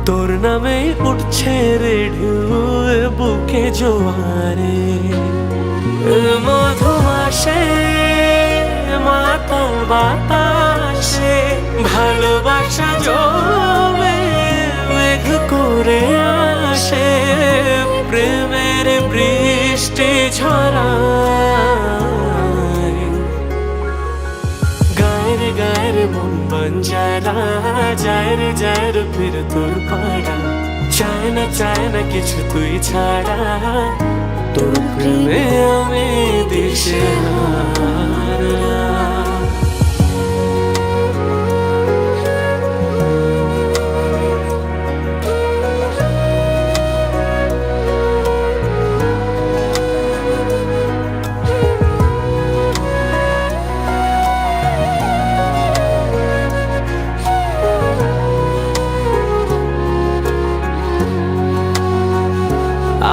তোর নামে উঠছে রে ঢেউ বুকে জোয়ারে, মধুমাসে মাতাল বাতাসে ভালোবাসা জমে মেঘ করে আসে, প্রেমের বৃষ্টি ঝরায় গায়ের গায়ের মন বঞ্জারা যায় রে ফির তোর পাড়া, চায় না কিছু তুই ছাড়া, তোর প্রেমে আমি দিশেহারা।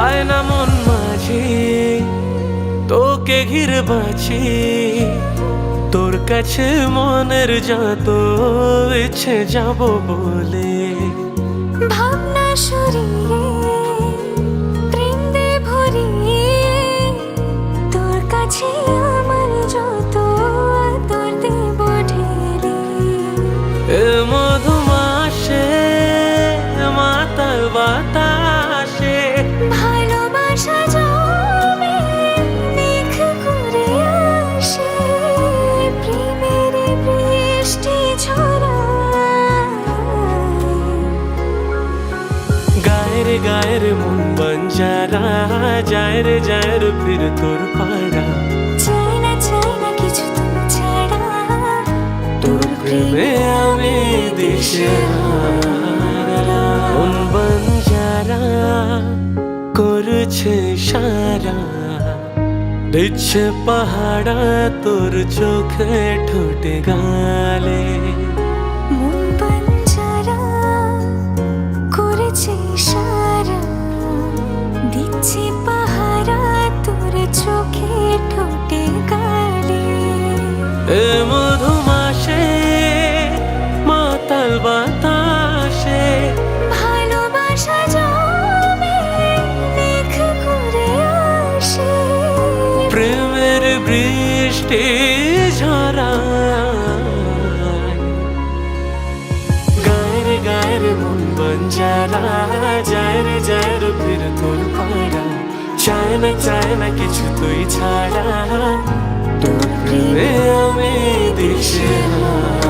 আয়না মন মাঝি তোকে ঘিরে বাঁচি, তোর কাছে মনের যত ইচ্ছে যাব বলে, ভাবনা শরীরে প্রেম দে ভরিয়ে, তোর কাছে আমার যত তোর দেব ঢেলে, এ মধুমাসে মাতাল বাতাসে ভালোবাসা জমে মেঘ করে আসে, প্রেমের বৃষ্টি ঝরায় গায়ের মন বঞ্জারা যায় রে ফির তোর পাড়া, চাই না কিছু তুমি ছাড়া, তোর প্রেমে আমি দিশেহারা। মন বঞ্জারা করছে সারা, দিচ্ছে পাহাড়া তোর চোখে ঠোঁটে গালে, মন বাঞ্ছারা করেছে ইশারা, দিচ্ছে পাহারা তোর চোখে ঠোঁটে গালে, এ মধুমাসে মাতাল বাতাসে ভালোবাসা জমে মেঘ করে আসে, প্রেমের বৃষ্টি ঝরায় গায়ের মন বঞ্জারা যায় রে ফির তোর পাড়া, চায় না কিছু তুই ছাড়া, তোর প্রেমে আমি দিশেহারা।